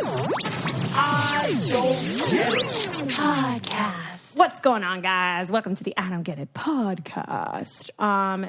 I Don't Get It Podcast. What's going on, guys? Welcome to the I Don't Get It podcast.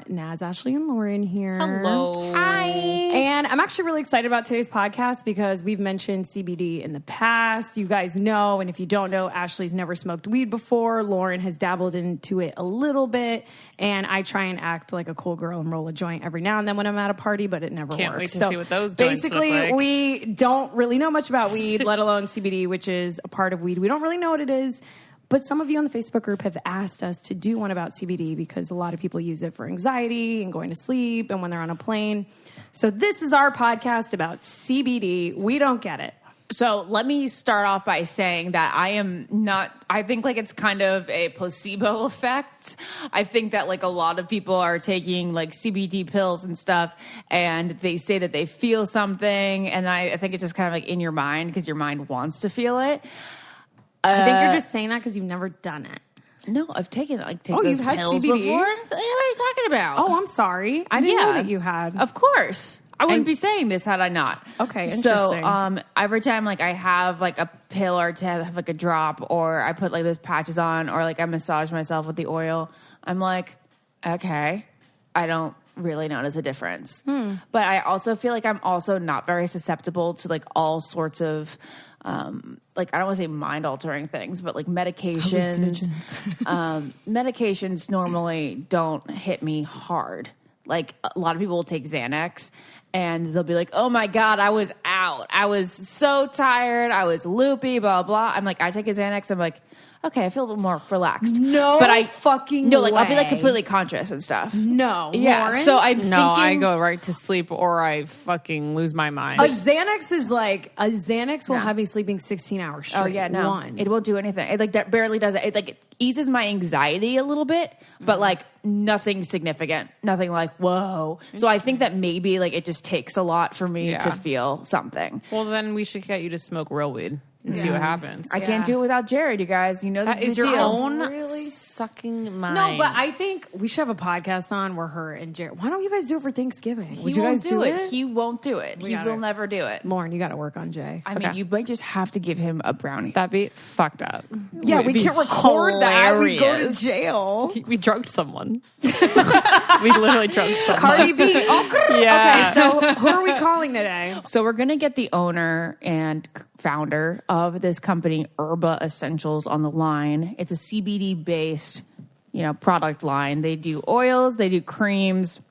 Naz, Ashley, and Lauren here. Hello. Hi. And I'm actually really excited about today's podcast because we've mentioned CBD in the past. You guys know, and if you don't know, Ashley's never smoked weed before. Lauren has dabbled into it a little bit, and I try and act like a cool girl and roll a joint every now and then when I'm at a party, but it never works. Can't wait to see what those joints basically, look like. we don't really know much about weed, let alone CBD, which is a part of weed. We don't really know what it is. But some of you on the Facebook group have asked us to do one about CBD because a lot of people use it for anxiety and going to sleep and when they're on a plane. So this is our podcast about CBD. We don't get it. So let me start off by saying that I think like it's kind of a placebo effect. I think that like a lot of people are taking like CBD pills and stuff and they say that they feel something. And I think it's just kind of like in your mind because your mind wants to feel it. I think you're just saying that because you've never done it. No, I've taken those you've had pills CBD? before. What are you talking about? Oh, I'm sorry. I didn't know that you had. Of course. I wouldn't be saying this had I not. Okay, interesting. So every time like I have like a pill or to have like a drop or I put like those patches on or like I massage myself with the oil, I'm like, okay, I don't really notice a difference. But I also feel like I'm also not very susceptible to like all sorts of like I don't want to say mind altering things, but like medications. Medications normally don't hit me hard. Like a lot of people will take Xanax and they'll be like, oh my God, I was out. I was so tired. I was loopy, blah, blah. I'm like, I take a Xanax. I'm like, okay, I feel a little more relaxed. No, but I'll be like completely conscious and stuff. No. Yeah. Lauren? So I'm thinking. I go right to sleep or I fucking lose my mind. A Xanax will have me sleeping 16 hours straight. Oh yeah, no, One. it won't do anything. It like that barely does it. It like it eases my anxiety a little bit, but like nothing significant, nothing like whoa. So I think that maybe like it just takes a lot for me to feel something. Well, then we should get you to smoke real weed and see what happens. I can't do it without Jared, you guys. You know That the is your deal. own sucking mind. No, but I think we should have a podcast on where her and Jared. Why don't you guys do it for Thanksgiving? Would He you won't guys do it? He won't do it. He got will it. never do it. Lauren, you got to work on Jay. I mean, you might just have to give him a brownie. That'd be fucked up. Yeah, Would we be can't record that. We go to hilarious. jail. We drugged someone. We literally drugged someone. Cardi B. Okay, Yeah. so who are we calling today? So we're going to get the owner and founder of this company, Herba Essentials, on the line. It's a CBD-based, product line. They do oils, they do creams.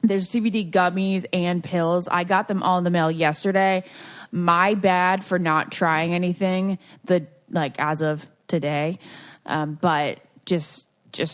There's CBD gummies and pills. I got them all in the mail yesterday. My bad for not trying anything as of today. But just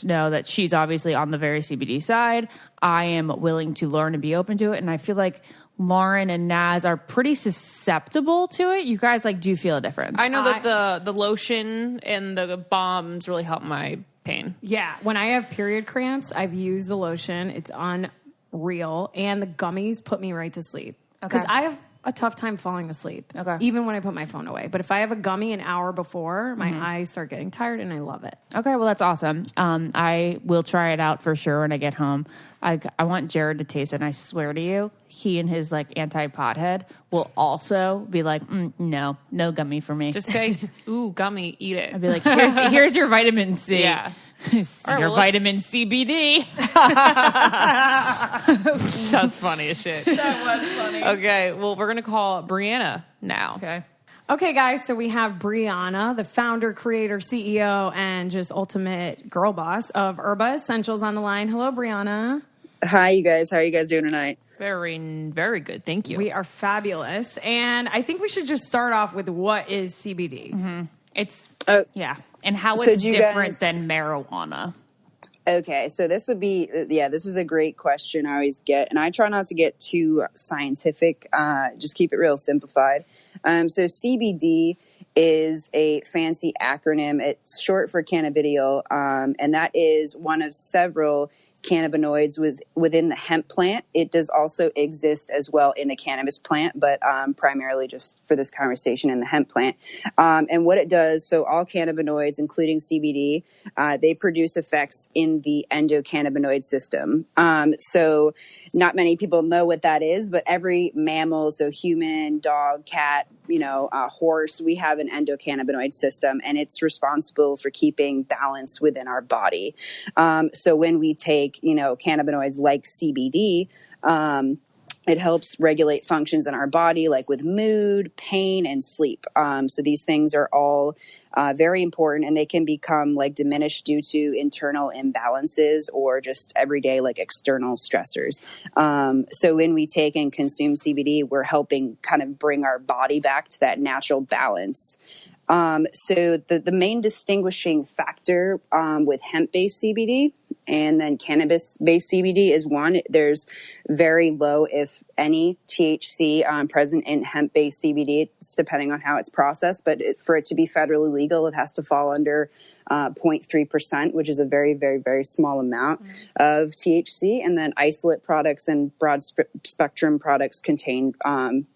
know that she's obviously on the very CBD side. I am willing to learn and be open to it. And I feel like Lauren and Naz are pretty susceptible to it. You guys do feel a difference. I know that the lotion and the bombs really help my pain. Yeah, when I have period cramps, I've used the lotion. It's unreal. And the gummies put me right to sleep. Because I have a tough time falling asleep. Okay. Even when I put my phone away. But if I have a gummy an hour before, my eyes start getting tired and I love it. Okay, well, that's awesome. I will try it out for sure when I get home. I want Jared to taste it, and I swear to you, he and his anti-pothead will also be like, no gummy for me. Just say, ooh, gummy, eat it. I'd be like, here's your vitamin C. Yeah. Vitamin CBD. Sounds funny as shit. That was funny. Okay, well, we're going to call Brianna now. Okay, guys, so we have Brianna, the founder, creator, CEO, and just ultimate girl boss of Herba Essentials on the line. Hello, Brianna. Hi, you guys. How are you guys doing tonight? Very, very good. Thank you. We are fabulous. And I think we should just start off with what is CBD? It's, yeah. And how So it's do you different guys- than marijuana. Okay, so this would be, this is a great question I always get, and I try not to get too scientific, just keep it real simplified. So CBD is a fancy acronym. It's short for cannabidiol, and that is one of several cannabinoids within the hemp plant. It does also exist as well in the cannabis plant, but primarily just for this conversation in the hemp plant. And what it does, so all cannabinoids, including CBD, they produce effects in the endocannabinoid system. So not many people know what that is, but every mammal, so human, dog, cat, horse, we have an endocannabinoid system, and it's responsible for keeping balance within our body. So when we take, cannabinoids like CBD, it helps regulate functions in our body, like with mood, pain, and sleep. So these things are all very important, and they can become like diminished due to internal imbalances or just everyday like external stressors. So when we take and consume CBD, we're helping kind of bring our body back to that natural balance. So the main distinguishing factor with hemp-based CBD and then cannabis-based CBD is one, there's very low, if any, THC present in hemp-based CBD. It's depending on how it's processed, but for it to be federally legal, it has to fall under 0.3%, which is a very, very, very small amount of THC. And then isolate products and broad spectrum products contain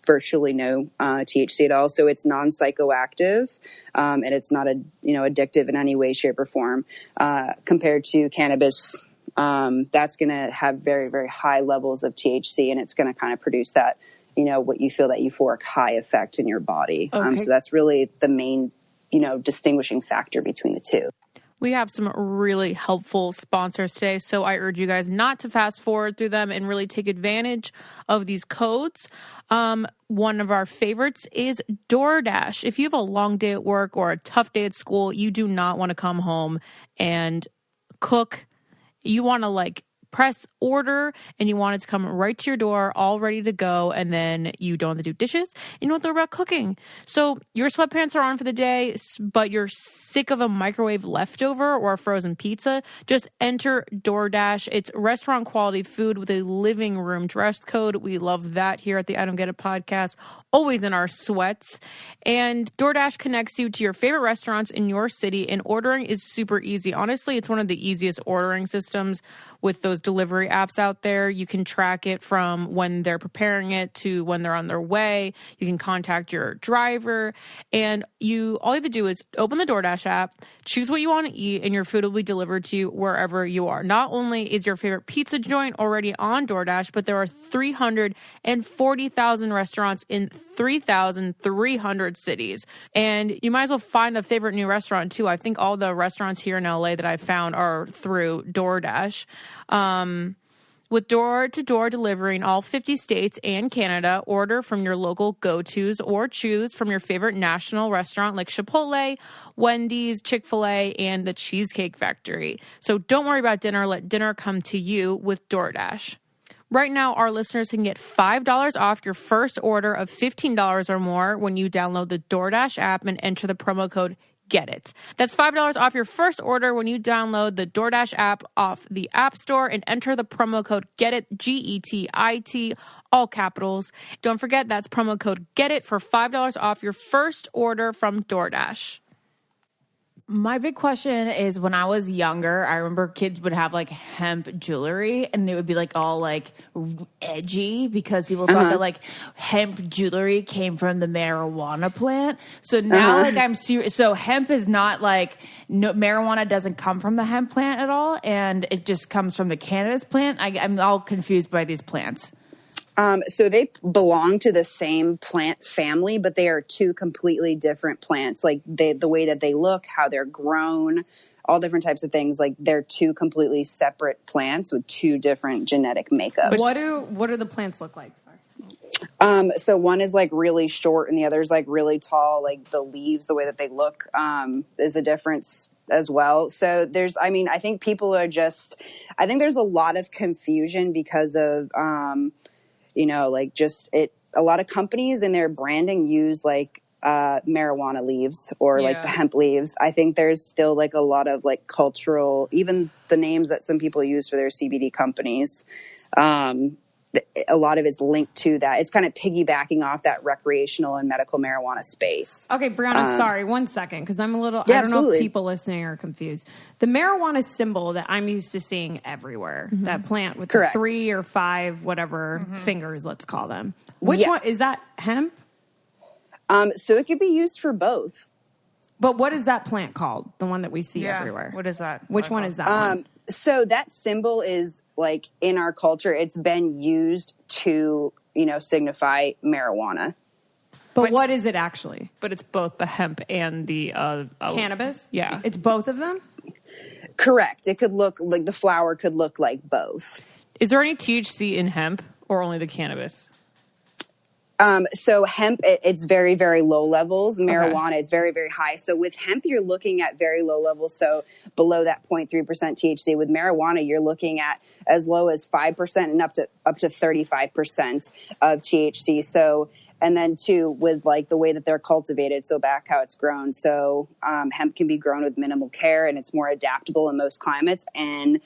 virtually no THC at all. So it's non-psychoactive, and it's not addictive in any way, shape, or form. Compared to cannabis, that's going to have very, very high levels of THC, and it's going to kind of produce that, what you feel, that euphoric high effect in your body. Okay. So that's really the main distinguishing factor between the two. We have some really helpful sponsors today, so I urge you guys not to fast forward through them and really take advantage of these codes. One of our favorites is DoorDash. If you have a long day at work or a tough day at school, you do not want to come home and cook. You want to press order, and you want it to come right to your door, all ready to go, and then you don't have to do dishes, and you don't have to worry about cooking. So your sweatpants are on for the day, but you're sick of a microwave leftover or a frozen pizza, just enter DoorDash. It's restaurant quality food with a living room dress code. We love that here at the I Don't Get It podcast, always in our sweats. And DoorDash connects you to your favorite restaurants in your city, and ordering is super easy. Honestly, it's one of the easiest ordering systems with those delivery apps out there. You can track it from when they're preparing it to when they're on their way. You can contact your driver, and all you have to do is open the DoorDash app, choose what you want to eat, and your food will be delivered to you wherever you are. Not only is your favorite pizza joint already on DoorDash, but there are 340,000 restaurants in 3,300 cities. And you might as well find a favorite new restaurant too. I think all the restaurants here in LA that I've found are through DoorDash. With door-to-door delivery in all 50 states and Canada, order from your local go-tos or choose from your favorite national restaurant like Chipotle, Wendy's, Chick-fil-A, and the Cheesecake Factory. So don't worry about dinner. Let dinner come to you with DoorDash. Right now, our listeners can get $5 off your first order of $15 or more when you download the DoorDash app and enter the promo code Get It. That's $5 off your first order when you download the DoorDash app off the App Store and enter the promo code Get It, GETIT, all capitals. Don't forget, that's promo code Get It for $5 off your first order from DoorDash. My big question is, when I was younger, I remember kids would have hemp jewelry, and it would be all edgy because people thought that hemp jewelry came from the marijuana plant. So now I'm serious. So hemp is not no, marijuana doesn't come from the hemp plant at all, and it just comes from the cannabis plant. I'm all confused by these plants. So they belong to the same plant family, but they are two completely different plants. The way that they look, how they're grown, all different types of things. They're two completely separate plants with two different genetic makeups. What do the plants look like? Sorry. So one is really short and the other is really tall. The leaves, the way that they look, is a difference as well. So I think people are I think there's a lot of confusion because of, a lot of companies in their branding use marijuana leaves or the hemp leaves. I think there's still a lot of cultural, even the names that some people use for their CBD companies. A lot of it's linked to that. It's kind of piggybacking off that recreational and medical marijuana space. Okay, Brianna, sorry, 1 second, because I'm a little, Yeah, I don't know absolutely. if people listening are confused. The marijuana symbol that I'm used to seeing everywhere, that plant with Correct. the 3 or 5, whatever fingers, let's call them. Which Yes. one, is that hemp? So it could be used for both. But what is that plant called? The one that we see everywhere. What is that? Which one is that one? So that symbol is like in our culture, it's been used to, signify marijuana. But what is it actually? But it's both the hemp and the Cannabis? Yeah. It's both of them? Correct. It could look like the flower could look like both. Is there any THC in hemp or only the cannabis? So hemp, it's very, very low levels. Marijuana, it's very, very high. So with hemp, you're looking at very low levels. So below that 0.3% THC. With marijuana, you're looking at as low as 5% and up to 35% of THC. So, and then too, with like the way that they're cultivated, so back how it's grown. So hemp can be grown with minimal care, and it's more adaptable in most climates. And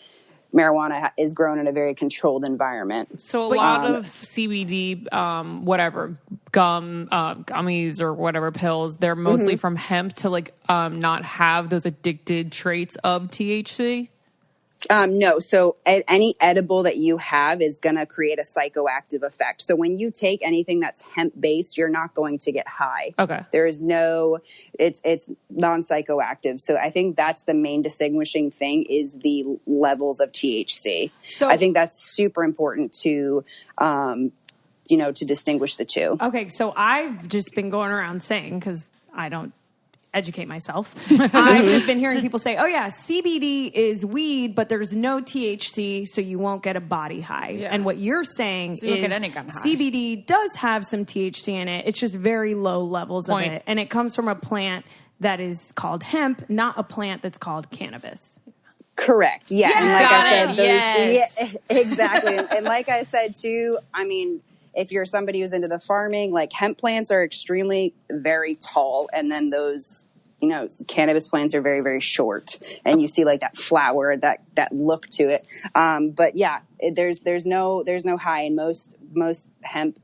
marijuana is grown in a very controlled environment. So a lot of CBD, whatever, gummies or whatever pills, they're mostly from hemp to like not have those addicted traits of THC? No. So any edible that you have is going to create a psychoactive effect. So when you take anything that's hemp based, you're not going to get high. Okay. There is it's non-psychoactive. So I think that's the main distinguishing thing is the levels of THC. So I think that's super important to, to distinguish the two. Okay. So I've just been going around saying, because I don't educate myself. I've just been hearing people say, oh yeah, CBD is weed, but there's no THC, so you won't get a body high. Yeah. And what you're saying is CBD does have some THC in it. It's just very low levels of it. And it comes from a plant that is called hemp, not a plant that's called cannabis. Correct. Yeah. And like I said, exactly. And like I said too, I mean, if you're somebody who's into the farming, like hemp plants are extremely very tall. And then those, cannabis plants are very, very short. And you see like that flower, that look to it. But yeah, there's no high, and most hemp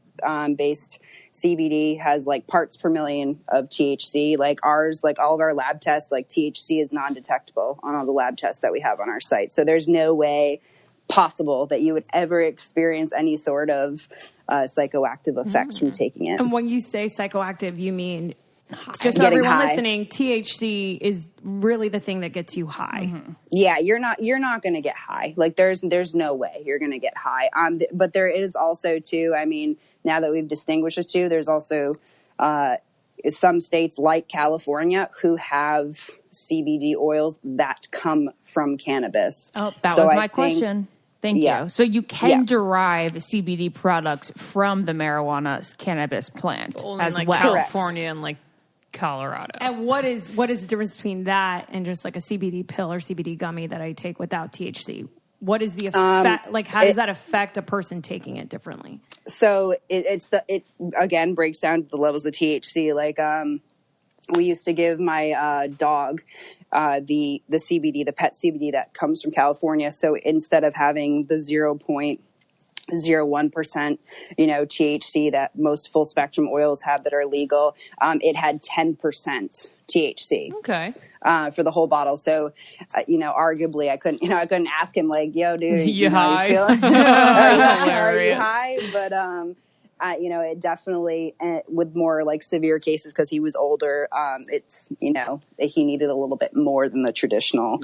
based CBD has like parts per million of THC. Like ours, like all of our lab tests, like THC is non-detectable on all the lab tests that we have on our site. So there's no way possible that you would ever experience any sort of psychoactive effects from taking it. And when you say psychoactive, you mean, just so everyone listening, THC is really the thing that gets you high. Mm-hmm. Yeah, you're not going to get high. Like there's no way you're going to get high. But there is also too, I mean, now that we've distinguished the two, there's also some states like California who have CBD oils that come from cannabis. Oh, that was my question. Thank you. So you can derive CBD products from the marijuana cannabis plant as like well. California and like Colorado. And what is the difference between that and just like a CBD pill or CBD gummy that I take without THC? What is the effect? Like, how does that affect a person taking it differently? So it again breaks down to the levels of THC. Like we used to give my dog the CBD, the pet CBD that comes from California. So instead of having the 0.01%, THC that most full spectrum oils have that are legal, it had 10% THC. Okay. For the whole bottle. So, arguably I couldn't ask him like, yo, dude, you high? You feeling? Are you high? But, it definitely, with more like severe cases, because he was older, it's, he needed a little bit more than the traditional.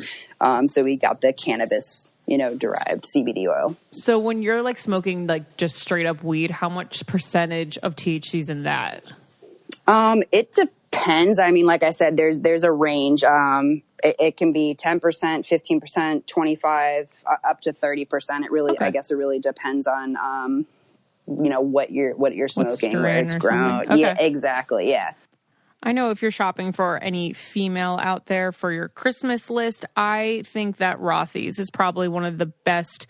So we got the cannabis, derived CBD oil. So when you're like smoking like just straight up weed, how much percentage of THC is in that? It depends. I mean, like I said, there's a range. It can be 10%, 15%, 25%, up to 30%. It really, I guess it really depends on, what you're smoking, where it's grown. Okay. Yeah, exactly. Yeah. I know if you're shopping for any female out there for your Christmas list, I think that Rothy's is probably one of the best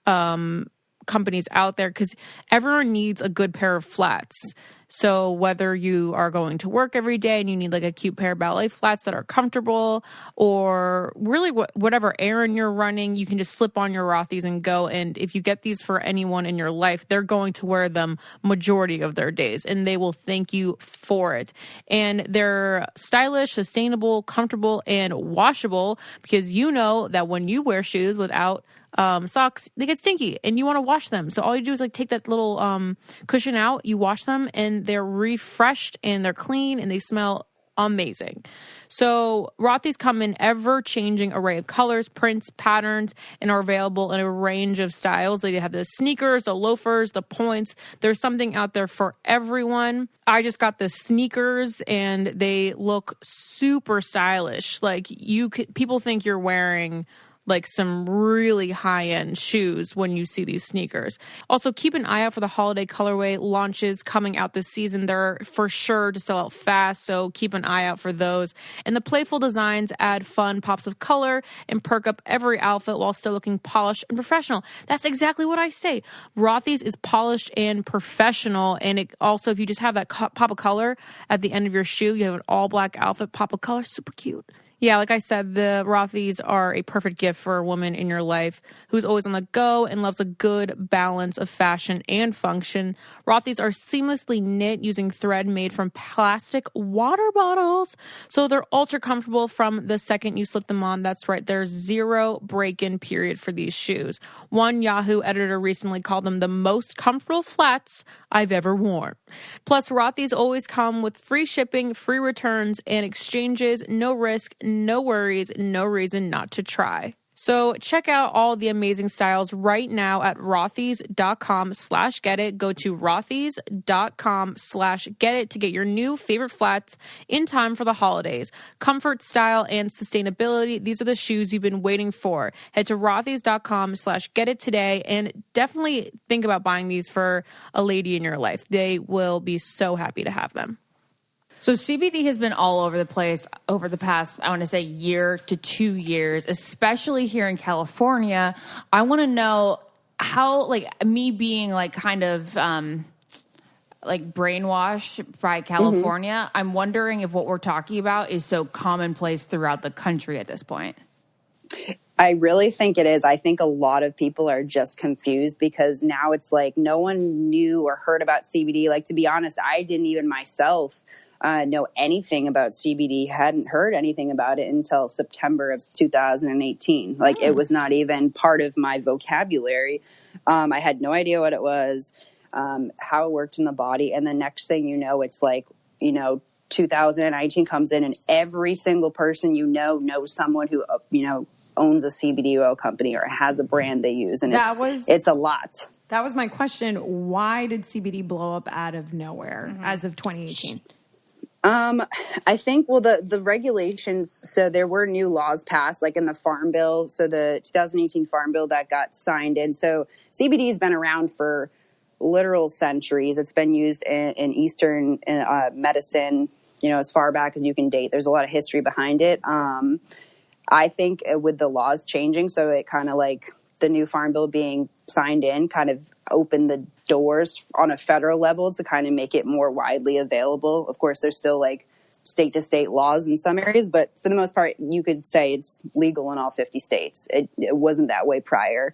companies out there because everyone needs a good pair of flats. So whether you are going to work every day and you need like a cute pair of ballet flats that are comfortable, or really whatever errand you're running, you can just slip on your Rothy's and go. And if you get these for anyone in your life, they're going to wear them majority of their days and they will thank you for it. And they're stylish, sustainable, comfortable, and washable because you know that when you wear shoes without socks, they get stinky and you want to wash them. So all you do is like take that little cushion out, you wash them, and they're refreshed and they're clean and they smell amazing. So Rothy's come in ever-changing array of colors, prints, patterns, and are available in a range of styles. They have the sneakers, the loafers, the points. There's something out there for everyone. I just got the sneakers, and they look super stylish. Like people think you're wearing like some really high-end shoes when you see these sneakers. Also, keep an eye out for the holiday colorway launches coming out this season. They're for sure to sell out fast, so keep an eye out for those. And the playful designs add fun pops of color and perk up every outfit while still looking polished and professional. That's exactly what I say. Rothy's is polished and professional, and it also, if you just have that pop of color at the end of your shoe, you have an all-black outfit, pop of color, super cute. Yeah, like I said, the Rothys are a perfect gift for a woman in your life who's always on the go and loves a good balance of fashion and function. Rothys are seamlessly knit using thread made from plastic water bottles. So they're ultra comfortable from the second you slip them on. That's right, there's zero break-in period for these shoes. One Yahoo editor recently called them the most comfortable flats I've ever worn. Plus, Rothys always come with free shipping, free returns, and exchanges, no risk, no worries, no reason not to try. So check out all the amazing styles right now at rothys.com/getit. Go to rothys.com/getit to get your new favorite flats in time for the holidays. Comfort, style, and sustainability. These are the shoes you've been waiting for. Head to rothys.com/getit today and definitely think about buying these for a lady in your life. They will be so happy to have them. So CBD has been all over the place over the past, I want to say, year to 2 years, especially here in California. I want to know how, like, me being like kind of like brainwashed by California, I'm wondering if what we're talking about is so commonplace throughout the country at this point. I really think it is. I think a lot of people are just confused because now it's like no one knew or heard about CBD. Like, to be honest, I didn't even myself know anything about CBD, hadn't heard anything about it until September of 2018. Like, it was not even part of my vocabulary. I had no idea what it was, how it worked in the body. And the next thing you know, it's like, 2019 comes in and every single person knows someone who, owns a CBD oil company or has a brand they use. And it's a lot. That was my question. Why did CBD blow up out of nowhere as of 2018? I think, the regulations, so there were new laws passed, like in the Farm Bill. So the 2018 Farm Bill that got signed in. So CBD has been around for literal centuries. It's been used in Eastern medicine, as far back as you can date. There's a lot of history behind it. I think with the laws changing, so it kind of like the new Farm Bill being signed in kind of opened the doors on a federal level to kind of make it more widely available. Of course, there's still like state to state laws in some areas, but for the most part, you could say it's legal in all 50 states. It wasn't that way prior.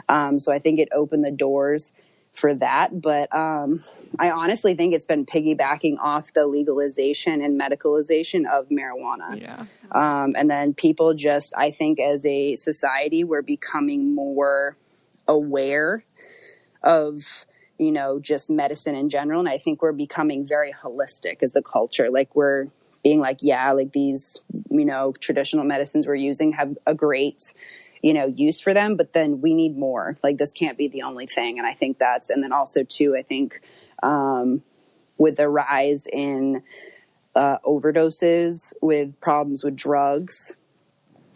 So I think it opened the doors for that. But I honestly think it's been piggybacking off the legalization and medicalization of marijuana. Yeah. And then people just, I think as a society, we're becoming more aware of, just medicine in general. And I think we're becoming very holistic as a culture. Like, we're being like, yeah, like these, traditional medicines we're using have a great, use for them, but then we need more. Like, this can't be the only thing. And I think and then also too, I think, with the rise in overdoses, with problems with drugs,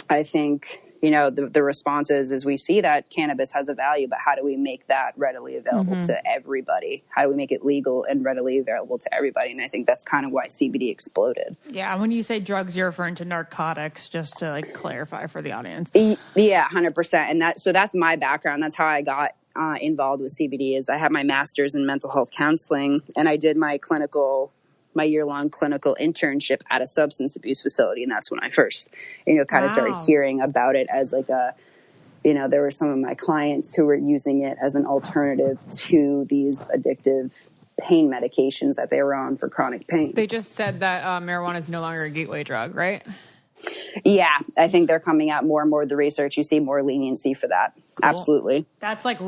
I think, the response is we see that cannabis has a value, but how do we make that readily available to everybody? How do we make it legal and readily available to everybody? And I think that's kind of why CBD exploded. Yeah, when you say drugs, you're referring to narcotics, just to like clarify for the audience. Yeah, 100%. And that's my background. That's how I got involved with CBD. Is I had my master's in mental health counseling, and I did my year-long clinical internship at a substance abuse facility. And that's when I first, kind of started hearing about it as like there were some of my clients who were using it as an alternative to these addictive pain medications that they were on for chronic pain. They just said that marijuana is no longer a gateway drug, right? Yeah, I think they're coming out more and more with the research. You see more leniency for that. Absolutely. That's like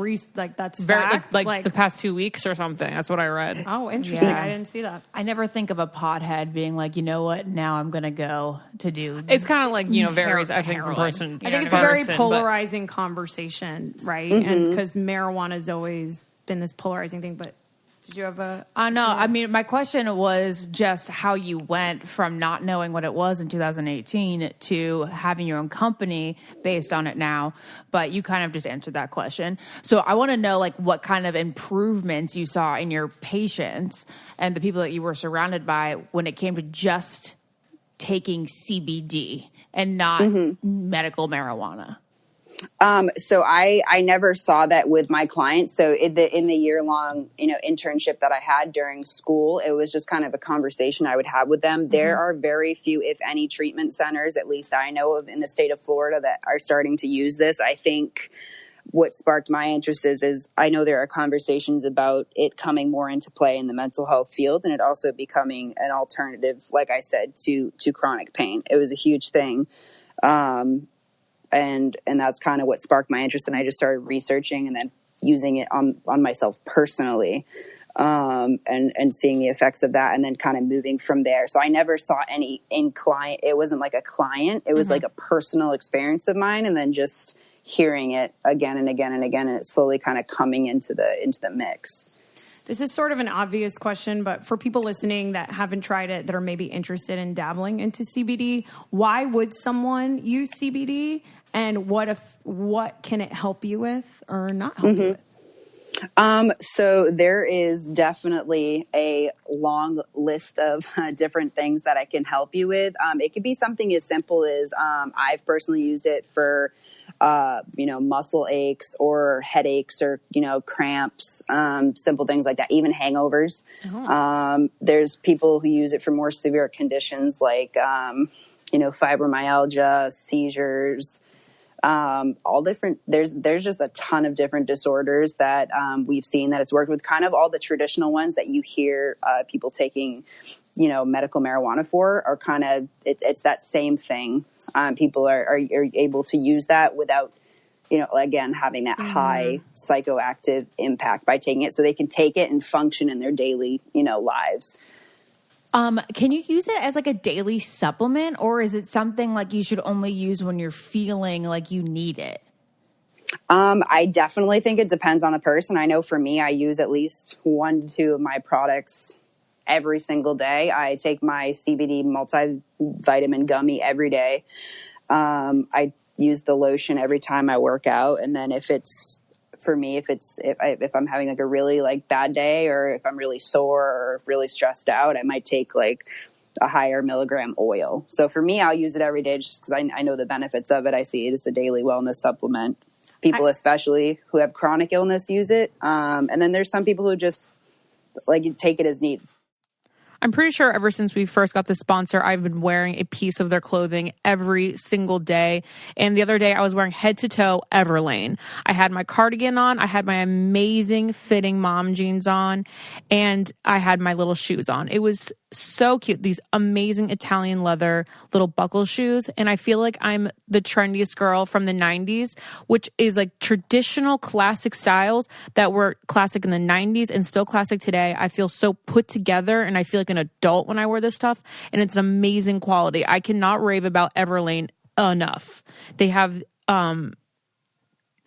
that's Very fact. like the past 2 weeks or something. That's what I read. Oh, interesting. Yeah. I didn't see that. I never think of a pothead being like, you know what, now I'm going to go to do. It's kind of like, varies, I think, from person. I think it's a very polarizing conversation, right? And because marijuana's always been this polarizing thing. But did you have a? No, I mean, my question was just how you went from not knowing what it was in 2018 to having your own company based on it now. But you kind of just answered that question. So I want to know, like, what kind of improvements you saw in your patients and the people that you were surrounded by when it came to just taking CBD and not medical marijuana. So I never saw that with my clients. So in the year-long, internship that I had during school, it was just kind of a conversation I would have with them. There are very few, if any, treatment centers, at least I know of in the state of Florida, that are starting to use this. I think what sparked my interest is I know there are conversations about it coming more into play in the mental health field, and it also becoming an alternative, like I said, to chronic pain. It was a huge thing. And that's kind of what sparked my interest. And I just started researching and then using it on myself personally, and seeing the effects of that, and then kind of moving from there. So I never saw any in client. It wasn't like a client. It was like a personal experience of mine. And then just hearing it again and again and again, and it's slowly kind of coming into the mix. This is sort of an obvious question, but for people listening that haven't tried it, that are maybe interested in dabbling into CBD, why would someone use CBD? And what can it help you with or not help you with? So there is definitely a long list of different things that I can help you with. It could be something as simple as I've personally used it for muscle aches or headaches or, cramps, simple things like that, even hangovers. There's people who use it for more severe conditions like, fibromyalgia, seizures, all different. There's just a ton of different disorders that we've seen that it's worked with. Kind of all the traditional ones that you hear people taking, medical marijuana for are kind of it's that same thing. People are able to use that without, again, having that high psychoactive impact by taking it, so they can take it and function in their daily, lives. Can you use it as like a daily supplement, or is it something like you should only use when you're feeling like you need it? I definitely think it depends on the person. I know for me, I use at least 1 to 2 of my products every single day. I take my CBD multivitamin gummy every day. I use the lotion every time I work out. And then if I'm having like a really like bad day, or if I'm really sore or really stressed out, I might take like a higher milligram oil. So for me, I'll use it every day just because I know the benefits of it. I see it as a daily wellness supplement. People, especially who have chronic illness, use it. And then there's some people who just like take it as needed. I'm pretty sure ever since we first got this sponsor, I've been wearing a piece of their clothing every single day. And the other day I was wearing head to toe Everlane. I had my cardigan on, I had my amazing fitting mom jeans on, and I had my little shoes on. It was so cute. These amazing Italian leather little buckle shoes. And I feel like I'm the trendiest girl from the 90s, which is like traditional classic styles that were classic in the 90s and still classic today. I feel so put together, and I feel like an adult when I wear this stuff, and it's an amazing quality. I cannot rave about Everlane enough. They have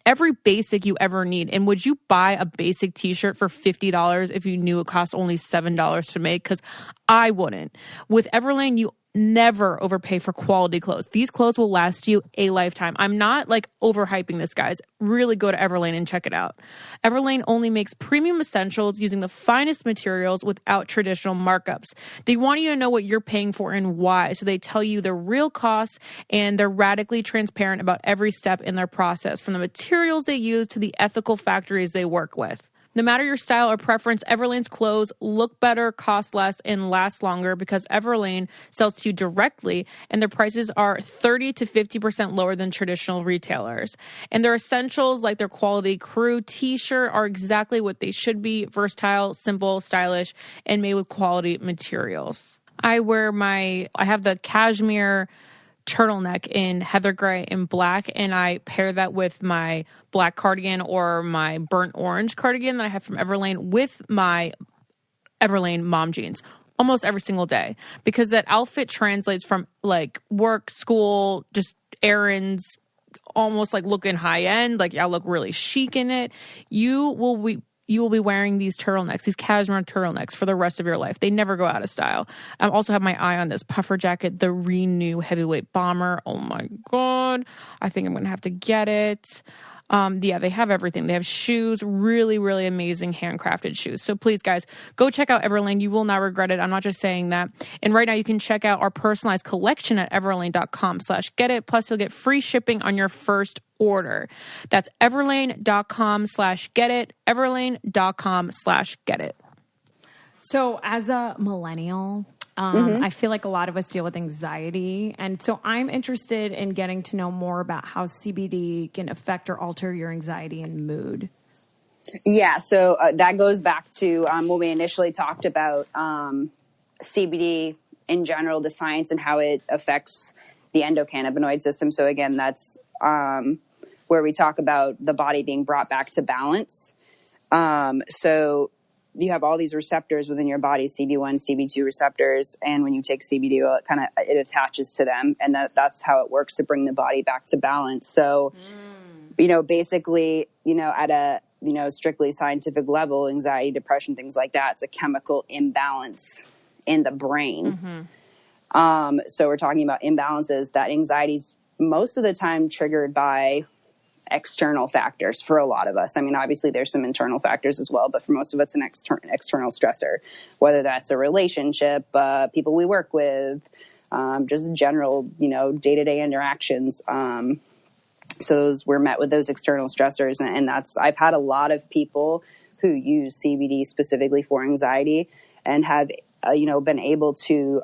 every basic you ever need. And would you buy a basic t-shirt for $50 if you knew it cost only $7 to make? Because I wouldn't. With Everlane, you never overpay for quality clothes. These clothes will last you a lifetime. I'm not like overhyping this, guys. Really go to Everlane and check it out. Everlane only makes premium essentials using the finest materials without traditional markups. They want you to know what you're paying for and why, so they tell you the real costs, and they're radically transparent about every step in their process, from the materials they use to the ethical factories they work with. No matter your style or preference, Everlane's clothes look better, cost less, and last longer because Everlane sells to you directly, and their prices are 30 to 50% lower than traditional retailers. And their essentials, like their quality crew t-shirt, are exactly what they should be: versatile, simple, stylish, and made with quality materials. I have the cashmere turtleneck in heather gray and black, and I pair that with my black cardigan or my burnt orange cardigan that I have from Everlane with my Everlane mom jeans almost every single day, because that outfit translates from like work, school, just errands, almost like looking high end, like I look really chic in it. You will be wearing these turtlenecks, these cashmere turtlenecks for the rest of your life. They never go out of style. I also have my eye on this puffer jacket, the Renew Heavyweight Bomber. Oh my God. I think I'm going to have to get it. They have everything. They have shoes, really, really amazing handcrafted shoes. So please, guys, go check out Everlane. You will not regret it. I'm not just saying that. And right now you can check out our personalized collection at everlane.com/getit. Plus you'll get free shipping on your first order. That's everlane.com/getit, everlane.com/getit. So as a millennial, I feel like a lot of us deal with anxiety. And so I'm interested in getting to know more about how CBD can affect or alter your anxiety and mood. Yeah, so that goes back to when we initially talked about CBD in general, the science and how it affects the endocannabinoid system. So again, that's where we talk about the body being brought back to balance. So you have all these receptors within your body, CB1, CB2 receptors. And when you take CBD, it attaches to them. And that's how it works to bring the body back to balance. So, basically, at a, strictly scientific level, anxiety, depression, things like that, it's a chemical imbalance in the brain. So we're talking about imbalances that anxiety's most of the time triggered by external factors for a lot of us. I mean, obviously there's some internal factors as well, but for most of us, an external stressor, whether that's a relationship, people we work with, just general, day-to-day interactions. So we're met with those external stressors. And I've had a lot of people who use CBD specifically for anxiety and have, been able to,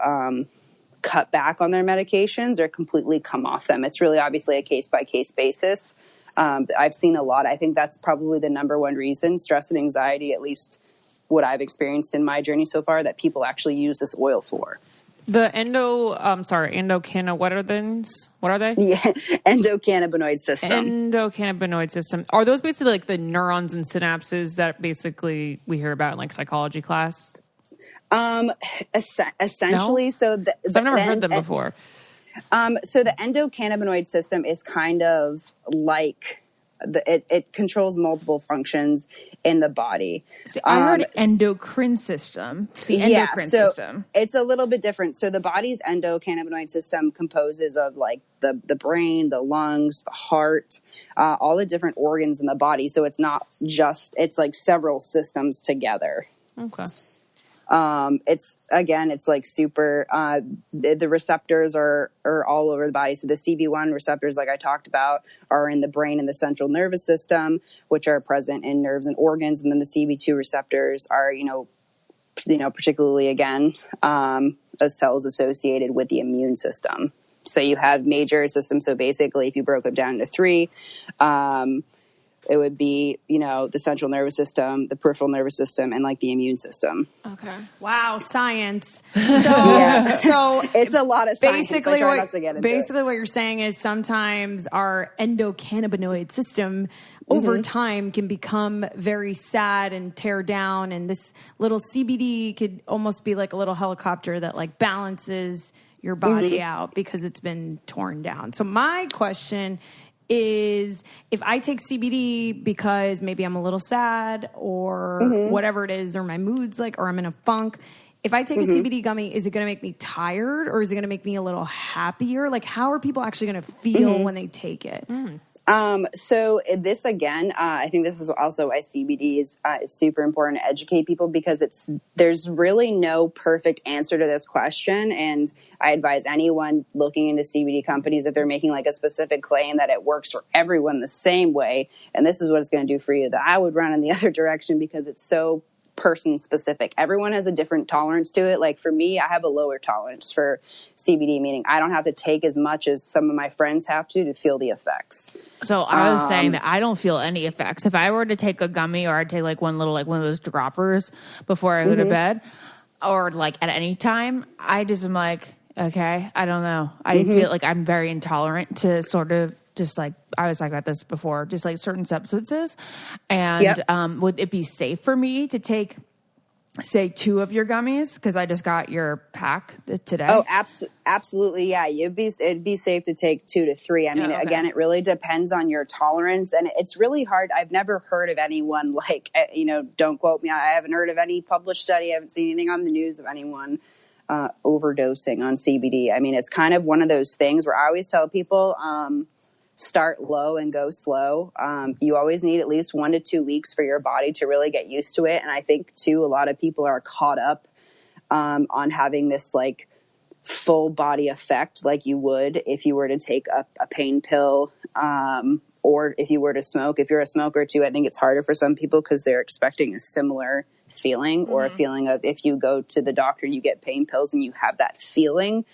cut back on their medications or completely come off them. It's really obviously a case-by-case basis. I've seen a lot. I think that's probably the number one reason, stress and anxiety, at least what I've experienced in my journey so far, that people actually use this oil for. The endocannabinoid, what are things? What are they? Yeah, endocannabinoid system. Endocannabinoid system. Are those basically like the neurons and synapses that basically we hear about in like psychology class? Essentially. No? So I've never heard them before. So the endocannabinoid system is kind of like it controls multiple functions in the body. See, I heard endocrine system. The endocrine system. It's a little bit different. So the body's endocannabinoid system composes of like the brain, the lungs, the heart, all the different organs in the body. So it's not just, it's like several systems together. Okay. It's like super, the receptors are all over the body. So the CB1 receptors, like I talked about, are in the brain and the central nervous system, which are present in nerves and organs. And then the CB2 receptors are, particularly again, cells associated with the immune system. So you have major systems. So basically, if you broke it down into three, it would be, the central nervous system, the peripheral nervous system, and like the immune system. Okay. Wow, science. So it's a lot of science. Basically, I try not to get into it. What you're saying is sometimes our endocannabinoid system over time can become very sad and tear down. And this little CBD could almost be like a little helicopter that like balances your body out because it's been torn down. So my question is, if I take CBD because maybe I'm a little sad or whatever it is, or my mood's like, or I'm in a funk, if I take a CBD gummy, is it going to make me tired or is it going to make me a little happier? Like, how are people actually going to feel when they take it? So this again, I think this is also why CBD is it's super important to educate people, because there's really no perfect answer to this question. And I advise anyone looking into CBD companies, if they're making like a specific claim that it works for everyone the same way, and this is what it's going to do for you, that I would run in the other direction, because it's so person specific. Everyone has a different tolerance to it. Like for me, I have a lower tolerance for CBD, meaning I don't have to take as much as some of my friends have to feel the effects. So I was saying that I don't feel any effects. If I were to take a gummy, or I'd take like one of those droppers before I go to bed, or like at any time, I just am like, okay, I don't know. I feel like I'm very intolerant to sort of just like, I was talking about this before, just like certain substances. And would it be safe for me to take, say, 2 of your gummies? Because I just got your pack today. Oh, absolutely. Yeah. It'd be safe to take 2 to 3. I mean, again, it really depends on your tolerance, and it's really hard. I've never heard of anyone like, don't quote me. I haven't heard of any published study. I haven't seen anything on the news of anyone overdosing on CBD. I mean, it's kind of one of those things where I always tell people, start low and go slow. You always need at least 1 to 2 weeks for your body to really get used to it. And I think too, a lot of people are caught up on having this like full body effect, like you would if you were to take a pain pill, or if you were to smoke. If you're a smoker too, I think it's harder for some people because they're expecting a similar feeling, or a feeling of, if you go to the doctor, you get pain pills and you have that feeling.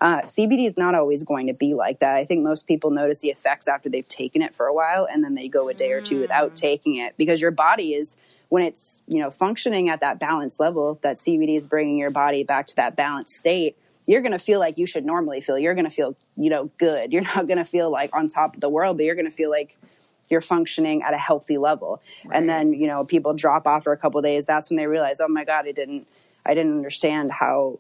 CBD is not always going to be like that. I think most people notice the effects after they've taken it for a while, and then they go a day or 2 without taking it, because your body is, when it's, functioning at that balanced level, that CBD is bringing your body back to that balanced state. You're going to feel like you should normally feel. You're going to feel, good. You're not going to feel like on top of the world, but you're going to feel like you're functioning at a healthy level. Right. And then, people drop off for a couple of days. That's when they realize, oh my God, I didn't understand how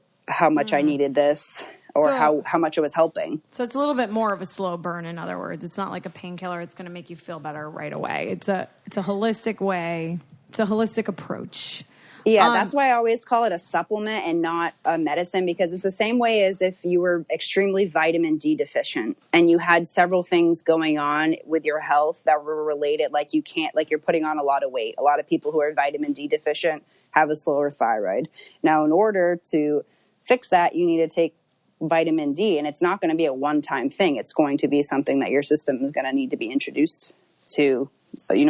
much I needed this, or how much it was helping. So it's a little bit more of a slow burn, in other words. It's not like a painkiller. It's going to make you feel better right away. It's a holistic way. It's a holistic approach. Yeah, that's why I always call it a supplement and not a medicine, because it's the same way as if you were extremely vitamin D deficient and you had several things going on with your health that were related, like you're putting on a lot of weight. A lot of people who are vitamin D deficient have a slower thyroid. Now, in order to fix that, you need to take vitamin D, and it's not going to be a one-time thing. It's going to be something that your system is going to need to be introduced to,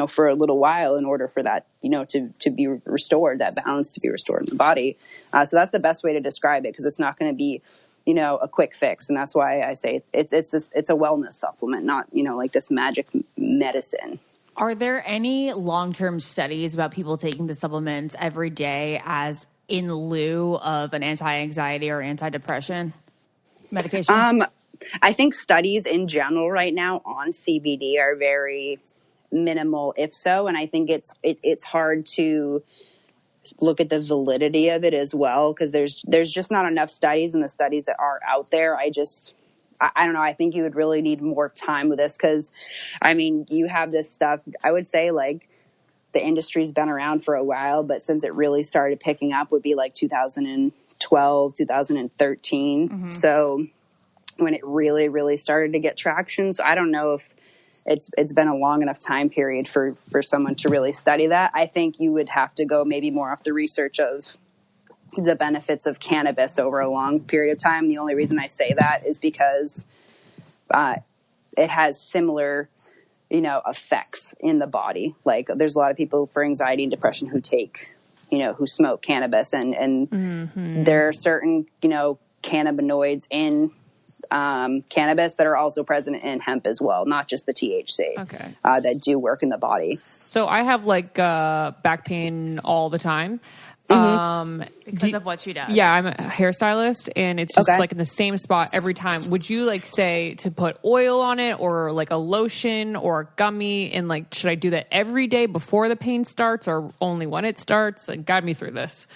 for a little while in order for that, to be restored, that balance to be restored in the body. So that's the best way to describe it, because it's not going to be, a quick fix. And that's why I say it's a wellness supplement, not, like this magic medicine. Are there any long-term studies about people taking the supplements every day as in lieu of an anti-anxiety or antidepressant medication? I think studies in general right now on CBD are very minimal, if so, and I think it's hard to look at the validity of it as well, because there's just not enough studies, and the studies that are out there, I don't know. I think you would really need more time with this, because you have this stuff. I would say like the industry's been around for a while, but since it really started picking up would be like 2012, 2013. Mm-hmm. So when it really, really started to get traction. So I don't know if it's been a long enough time period for someone to really study that. I think you would have to go maybe more off the research of the benefits of cannabis over a long period of time. The only reason I say that is because it has similar, effects in the body. Like there's a lot of people for anxiety and depression who take, who smoke cannabis, and mm-hmm. there are certain, cannabinoids in cannabis that are also present in hemp as well, not just the THC. Okay. That do work in the body. So I have back pain all the time. Mm-hmm. Because of what she does. Yeah, I'm a hairstylist, and it's just in the same spot every time. Would you say to put oil on it, or like a lotion or a gummy, and should I do that every day before the pain starts, or only when it starts? Guide me through this.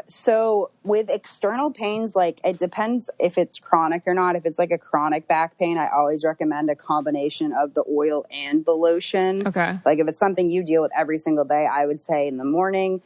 So with external pains, it depends if it's chronic or not. If it's a chronic back pain, I always recommend a combination of the oil and the lotion. Okay. If it's something you deal with every single day, I would say in the morning,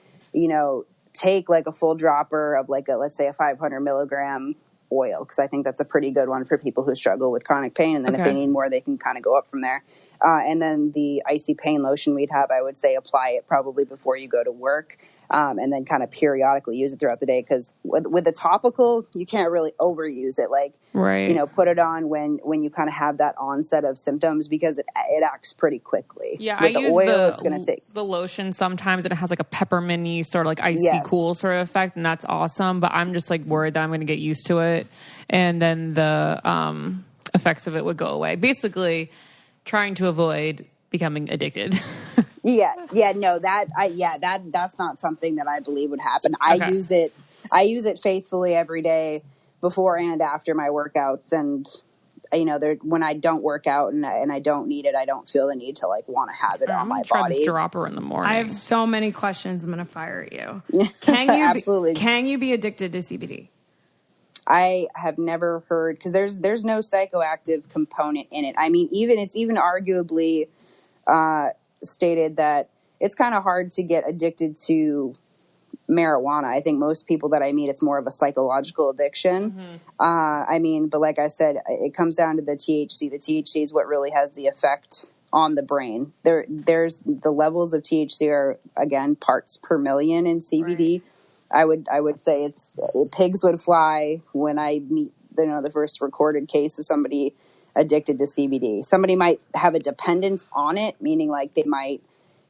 take a full dropper of let's say a 500 milligram oil, because I think that's a pretty good one for people who struggle with chronic pain. And then if they need more, they can kind of go up from there. And then the icy pain lotion we'd have, I would say apply it probably before you go to work. And then kind of periodically use it throughout the day, because with the topical, you can't really overuse it. Right. Put it on when you kind of have that onset of symptoms, because it acts pretty quickly. Yeah, with I use oil, it's going to take the lotion sometimes, and it has a pepperminty sort of icy cool sort of effect, and that's awesome. But I'm just worried that I'm going to get used to it, and then the effects of it would go away. Basically, trying to avoid becoming addicted. That's not something that I believe would happen. I use it faithfully every day before and after my workouts. And, you know, when I don't work out and I don't need it, I don't feel the need to like want to have it on my Try body. this dropper in the morning. I have so many questions. I'm going to fire at you. Can you Absolutely. Can you be addicted to CBD? I have never heard, because there's no psychoactive component in it. I mean, it's even arguably stated that it's kind of hard to get addicted to marijuana. I think most people that I meet, it's more of a psychological addiction. I mean, but like I said, it comes down to the THC. The THC is what really has the effect on the brain. There's the levels of THC are, again, parts per million in CBD. Right. I would say pigs would fly when I meet the first recorded case of somebody addicted to CBD. Somebody might have a dependence on it, meaning like they might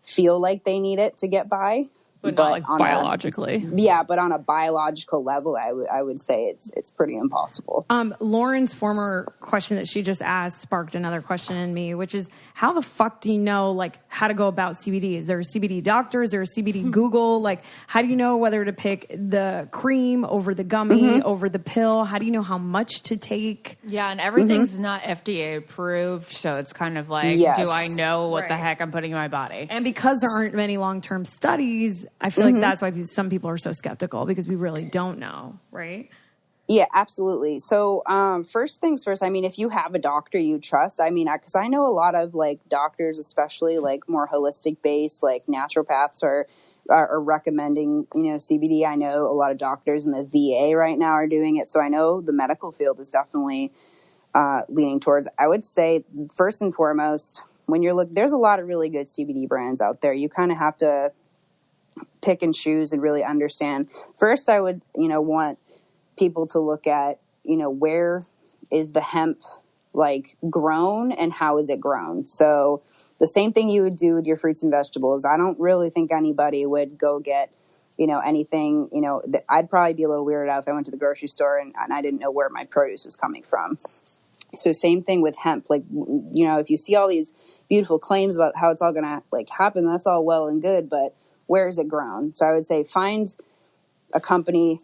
feel like they need it to get by. But not like biologically. But on a biological level, I would say it's pretty impossible. Lauren's former question that she just asked sparked another question in me, which is, how the fuck do you know like how to go about CBD? Is there a CBD doctor? Is there a CBD Google? Like, how do you know whether to pick the cream over the gummy over the pill? How do you know how much to take? Yeah, and everything's not FDA approved, so it's kind of like, do I know what the heck I'm putting in my body? And because there aren't many long-term studies, I feel like that's why some people are so skeptical, because we really don't know, right? Yeah, absolutely. So first things first, I mean, if you have a doctor you trust, I mean, because I know a lot of like doctors, especially like more holistic based, like naturopaths are recommending, CBD. I know a lot of doctors in the VA right now are doing it. So I know the medical field is definitely leaning towards. I would say first and foremost, when you're there's a lot of really good CBD brands out there. You kind of have to pick and choose and really understand. First, I would, want people to look at, where is the hemp like grown and how is it grown? So the same thing you would do with your fruits and vegetables. I don't really think anybody would go get, anything, I'd probably be a little weirded out if I went to the grocery store and I didn't know where my produce was coming from. So same thing with hemp. Like, if you see all these beautiful claims about how it's all going to like happen, that's all well and good, but where is it grown? So I would say find a company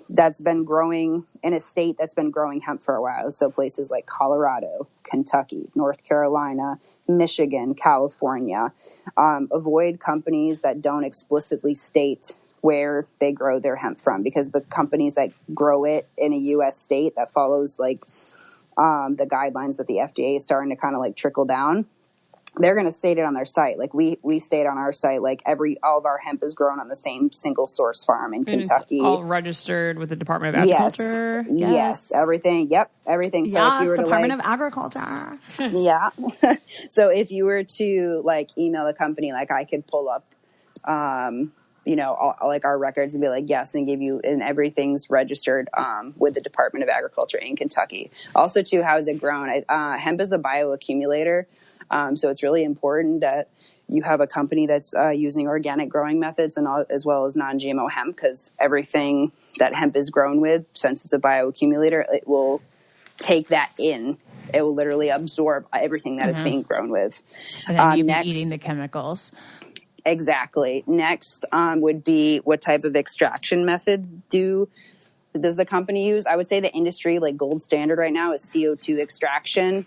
that's been growing in a state that's been growing hemp for a while. So places like Colorado, Kentucky, North Carolina, Michigan, California. Avoid companies that don't explicitly state where they grow their hemp from, because the companies that grow it in a U.S. state that follows like the guidelines that the FDA is starting to kind of like trickle down, they're going to state it on their site. Like we state on our site, like all of our hemp is grown on the same single source farm in Kentucky. It's all registered with the Department of Agriculture. Yes. Everything. Yep. Everything. So if you were Department to of Agriculture. yeah. So if you were to like email the company, like I could pull up, all, like our records and be like, yes, and give you, and everything's registered with the Department of Agriculture in Kentucky. Also too, how is it grown? Hemp is a bioaccumulator. So it's really important that you have a company that's using organic growing methods and as well as non-GMO hemp, because everything that hemp is grown with, since it's a bioaccumulator, it will take that in. It will literally absorb everything that it's being grown with. And then you'd be eating the chemicals. Exactly. Next would be, what type of extraction method does the company use? I would say the industry, like gold standard right now, is CO2 extraction.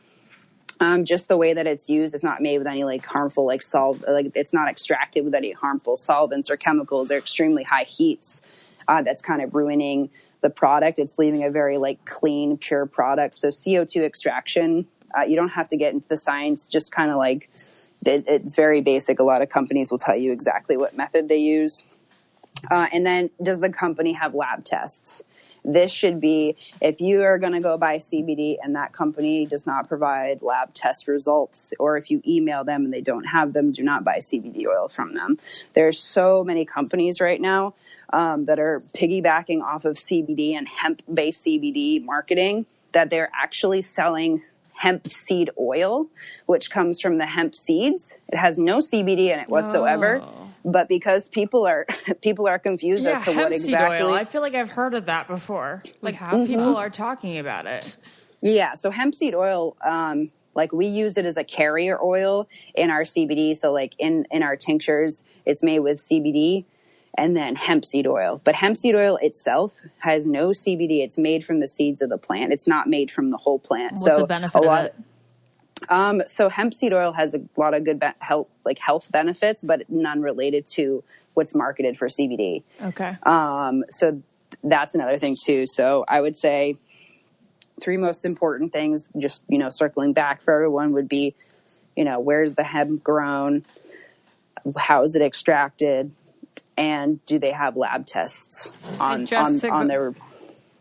Just the way that it's used, it's not made with any like harmful, like it's not extracted with any harmful solvents or chemicals. They're extremely high heats. That's kind of ruining the product. It's leaving a very like clean, pure product. So CO2 extraction, you don't have to get into the science, just kind of like, it's very basic. A lot of companies will tell you exactly what method they use. And then does the company have lab tests? This should be, if you are going to go buy CBD and that company does not provide lab test results, or if you email them and they don't have them, do not buy CBD oil from them. There's so many companies right now that are piggybacking off of CBD and hemp-based CBD marketing, that they're actually selling hemp seed oil, which comes from the hemp seeds. It has no CBD in it whatsoever. Oh. But because people are confused as to what exactly. Seed oil. I feel like I've heard of that before. Like how people are talking about it. Yeah, so hemp seed oil, like we use it as a carrier oil in our CBD. So like in our tinctures, it's made with CBD. and then hemp seed oil. But hemp seed oil itself has no CBD. It's made from the seeds of the plant. It's not made from the whole plant. What's the benefit of it? So hemp seed oil has a lot of good health benefits, but none related to what's marketed for CBD. Okay. So that's another thing too. So I would say 3 most important things, just, circling back for everyone, would be, where's the hemp grown? How is it extracted? And do they have lab tests on their...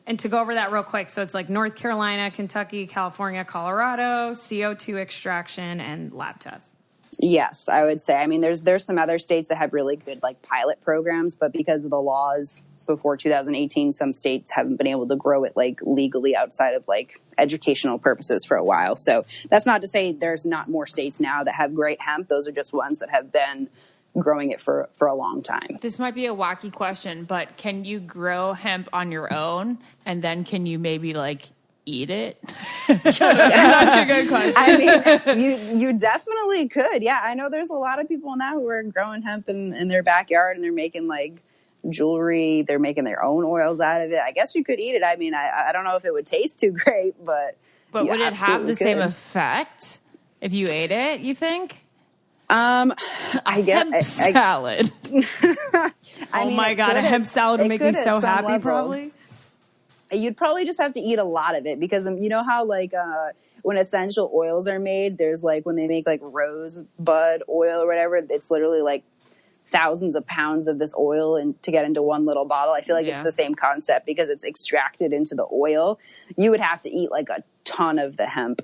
And to go over that real quick, so it's like North Carolina, Kentucky, California, Colorado, CO2 extraction, and lab tests. Yes, I would say. I mean, there's some other states that have really good pilot programs, but because of the laws before 2018, some states haven't been able to grow it legally outside of educational purposes for a while. So that's not to say there's not more states now that have great hemp. Those are just ones that have been growing it for a long time. This might be a wacky question, but can you grow hemp on your own, and then can you maybe eat it? That's such a good question. I mean, you definitely could. Yeah, I know there's a lot of people now who are growing hemp in their backyard, and they're making jewelry. They're making their own oils out of it. I guess you could eat it. I mean, I don't know if it would taste too great, but would it have the same effect if you ate it, you think? I guess salad. I mean, my God, a hemp salad would make me so happy, level. probably. You'd probably just have to eat a lot of it, because you know how when essential oils are made, there's when they make rosebud oil or whatever, it's literally thousands of pounds of this oil and to get into one little bottle. I feel it's the same concept, because it's extracted into the oil. You would have to eat a ton of the hemp.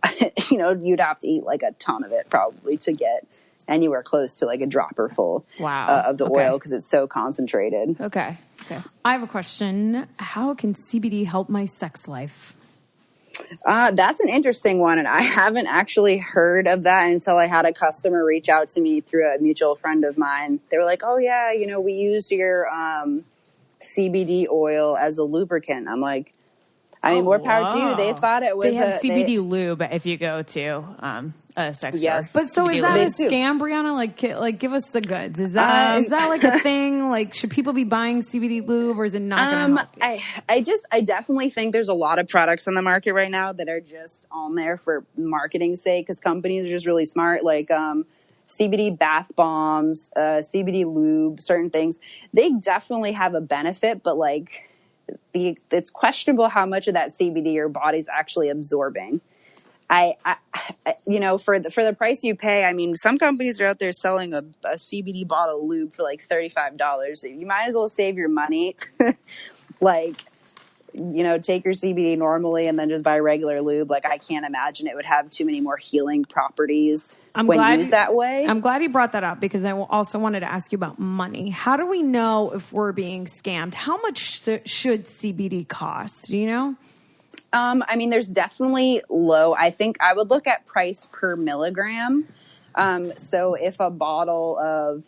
You'd have to eat a ton of it probably to get anywhere close to a dropper full of the oil, because it's so concentrated. Okay. I have a question. How can CBD help my sex life? That's an interesting one, and I haven't actually heard of that until I had a customer reach out to me through a mutual friend of mine. They were like, "Oh yeah, we use your CBD oil as a lubricant." I'm like, I mean, more power to you. They thought it was. They have CBD lube if you go to a sex store. But so CBD is that lube. a scam, Brianna? Give us the goods. Is that a thing? Should people be buying CBD lube, or is it not going to help you? I definitely think there's a lot of products on the market right now that are just on there for marketing's sake, because companies are just really smart. CBD bath bombs, CBD lube, certain things. They definitely have a benefit, but it's questionable how much of that CBD your body's actually absorbing. I for the price you pay, I mean, some companies are out there selling a CBD bottle of lube for $35. You might as well save your money. Take your CBD normally and then just buy regular lube. I can't imagine it would have too many more healing properties when used that way. I'm glad you brought that up, because I also wanted to ask you about money. How do we know if we're being scammed? How much should CBD cost? Do you know? I mean, there's definitely low. I think I would look at price per milligram. So if a bottle of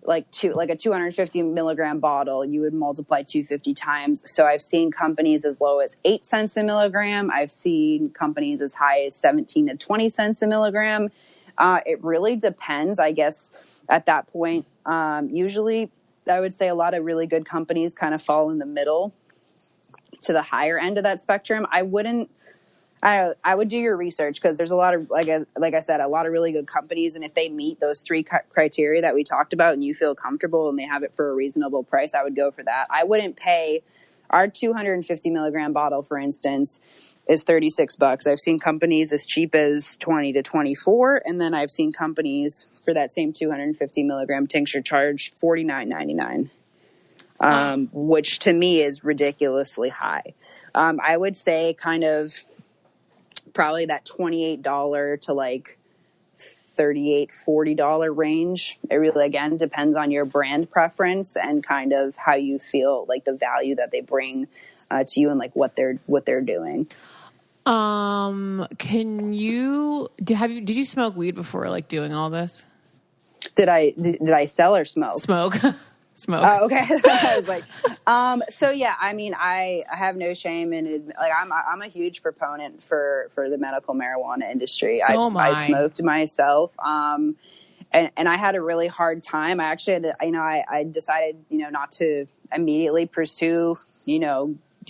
a 250 milligram bottle, you would multiply 250 times. So I've seen companies as low as 8 cents a milligram. I've seen companies as high as 17 to 20 cents a milligram. It really depends, I guess, at that point. Usually, I would say a lot of really good companies kind of fall in the middle to the higher end of that spectrum. I would do your research, because there's a lot of, like I said, a lot of really good companies. And if they meet those 3 criteria that we talked about and you feel comfortable and they have it for a reasonable price, I would go for that. I wouldn't pay. Our 250 milligram bottle, for instance, is $36. I've seen companies as cheap as 20 to 24. And then I've seen companies for that same 250 milligram tincture charge $49.99, which to me is ridiculously high. I would say kind of probably that $28 to $38, $40 range. It really, again, depends on your brand preference and kind of how you feel, the value that they bring to you and what they're doing. Did you smoke weed before doing all this? Did I sell or smoke? Smoke. Oh, okay. I was like, so yeah, I mean, I have no shame in it. I'm a huge proponent for the medical marijuana industry. I've smoked myself. and I had a really hard time. I actually had to, I decided, not to immediately pursue,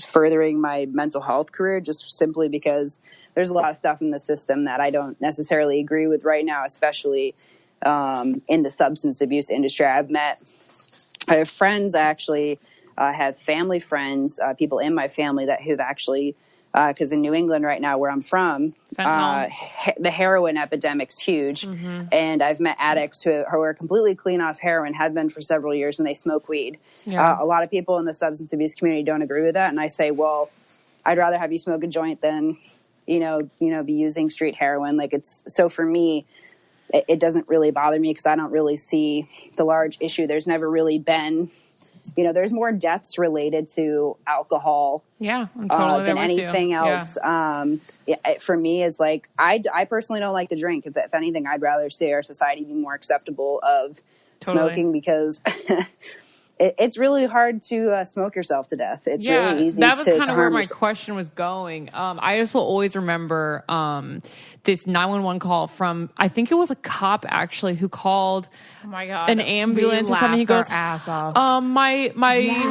furthering my mental health career, just simply because there's a lot of stuff in the system that I don't necessarily agree with right now, especially in the substance abuse industry. I have friends, actually, have family friends, people in my family that who've actually, because in New England right now, where I'm from, the heroin epidemic's huge. And I've met addicts who are completely clean off heroin, have been for several years, and they smoke weed. A lot of people in the substance abuse community don't agree with that. And I say, well, I'd rather have you smoke a joint than, be using street heroin. So for me, it doesn't really bother me because I don't really see the large issue. There's never really been, there's more deaths related to alcohol than anything else. For me, it's like, I personally don't like to drink. If anything, I'd rather see our society be more acceptable of smoking, because it's really hard to smoke yourself to death. It's really easy. That was kind of where my question was going. I just will always remember this 911 call from, I think it was a cop actually, who called an ambulance or something. He goes, ass off. My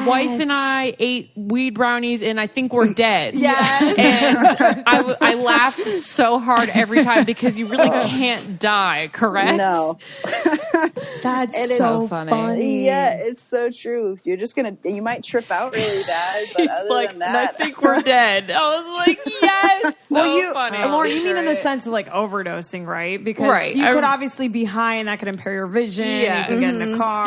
wife and I ate weed brownies and I think we're dead. And I laughed so hard every time because you really can't die, correct? No. That's so funny. Yeah, it's so true. You're just you might trip out really bad, but other than that, I think we're dead. I was like, yes. Funny. Lauren, you mean in the sense of like overdosing, right? Because you could obviously be high and that could impair your vision. Yes. You could get in a car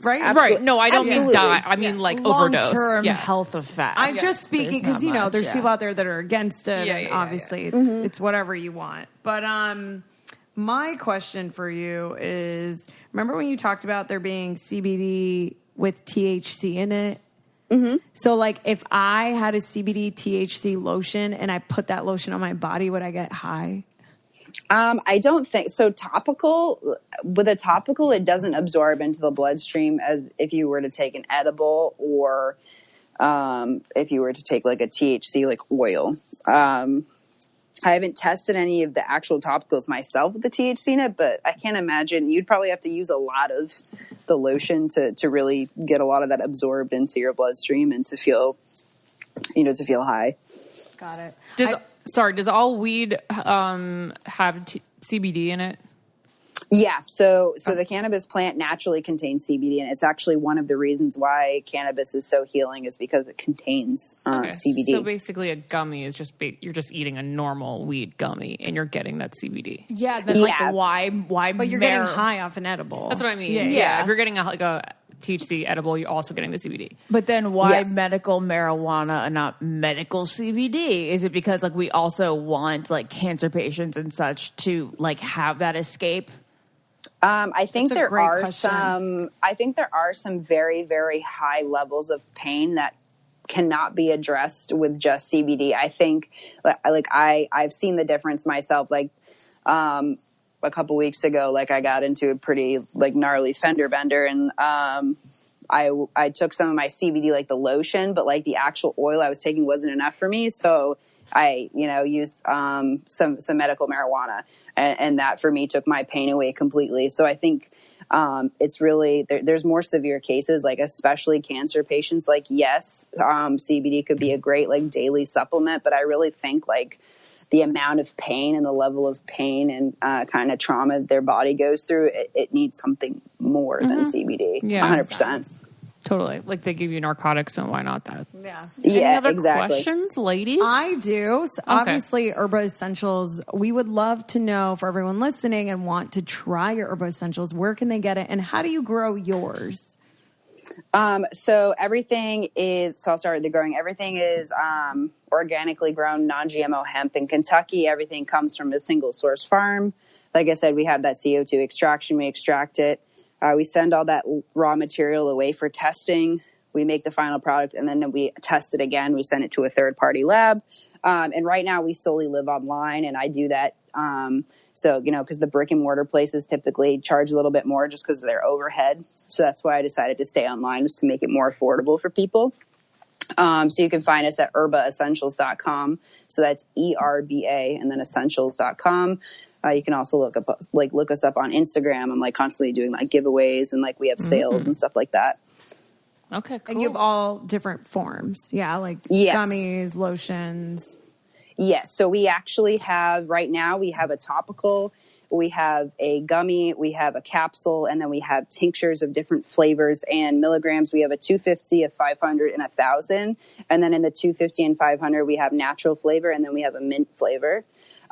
Right? Right. No, I don't mean die. I mean like overdose. Long-term health effects. I'm just speaking because, there's people out there that are against it. And obviously, it's whatever you want. But my question for you is, remember when you talked about there being CBD with THC in it? So, like, if I had a CBD THC lotion and I put that lotion on my body, would I get high? I don't think so. With a topical, it doesn't absorb into the bloodstream as if you were to take an edible, or if you were to take like a THC like oil. I haven't tested any of the actual topicals myself with the THC in it, but I can't imagine. You'd probably have to use a lot of the lotion to really get a lot of that absorbed into your bloodstream and to feel high. Got it. Does all weed have CBD in it? Yeah. So the cannabis plant naturally contains CBD, and it's actually one of the reasons why cannabis is so healing is because it contains CBD. So basically, a gummy is you're just eating a normal weed gummy, and you're getting that CBD. Yeah. Then why? But you're getting high off an edible. That's what I mean. Yeah. If you're getting a THC edible, you're also getting the CBD. But then why medical marijuana and not medical CBD? Is it because like we also want like cancer patients and such to like have that escape? I think there are some very, very high levels of pain that cannot be addressed with just CBD. I think I've seen the difference myself. Like, a couple weeks ago, like I got into a pretty like gnarly fender bender, and I took some of my CBD, like the lotion, but like the actual oil I was taking wasn't enough for me. So I, used some medical marijuana, and that for me took my pain away completely. So I think it's really there's more severe cases, like especially cancer patients. Like yes, CBD could be a great like daily supplement, but I really think like the amount of pain and the level of pain and kind of trauma their body goes through, it needs something more than CBD. Yeah, 100%. Totally. Like they give you narcotics, and why not that? Yeah. Any other exactly. questions, ladies? I do. So obviously, Herba Essentials, we would love to know for everyone listening and want to try your Herba Essentials, where can they get it, and how do you grow yours? So everything is, I'll start with the growing. Everything is organically grown, non-GMO hemp. In Kentucky, everything comes from a single source farm. Like I said, we have that CO2 extraction. We extract it. We send all that raw material away for testing. We make the final product, and then we test it again. We send it to a third-party lab. And right now, we solely live online, and I do that. So, because the brick and mortar places typically charge a little bit more just because of their overhead. So that's why I decided to stay online, was to make it more affordable for people. So you can find us at herbaessentials.com. So that's ERBA and then essentials.com. You can also look us up on Instagram. I'm like constantly doing like giveaways and like we have sales and stuff like that. Okay, cool. And you have all different forms. Yeah, like Yes. gummies, lotions. Yes. So we actually have right now, we have a topical, we have a gummy, we have a capsule, and then we have tinctures of different flavors and milligrams. We have a 250, a 500, and 1,000. And then in the 250 and 500, we have natural flavor, and then we have a mint flavor.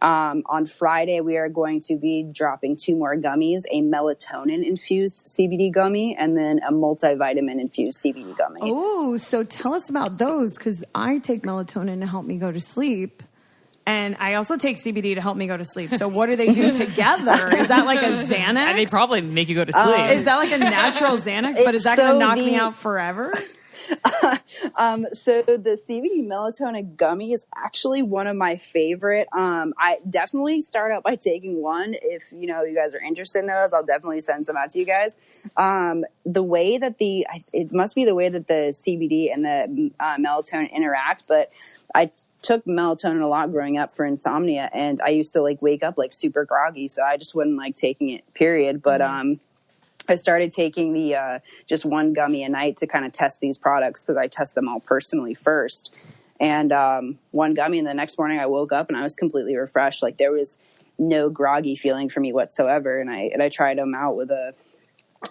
On Friday, we are going to be dropping 2 more gummies, a melatonin-infused CBD gummy, and then a multivitamin-infused CBD gummy. Oh, so tell us about those, because I take melatonin to help me go to sleep. And I also take CBD to help me go to sleep. So what do they do together? Is that like a Xanax? And they probably make you go to sleep. Is that like a natural Xanax? But is that going to knock me out forever? So the CBD melatonin gummy is actually one of my favorite. I definitely start out by taking one. If you guys are interested in those, I'll definitely send some out to you guys. The way that it must be the way that the CBD and the melatonin interact, but I took melatonin a lot growing up for insomnia, and I used to like wake up like super groggy, so I just wouldn't like taking it, period. But I started taking the just one gummy a night to kind of test these products, because I test them all personally first. And one gummy, and the next morning I woke up and I was completely refreshed. Like there was no groggy feeling for me whatsoever. And I tried them out with a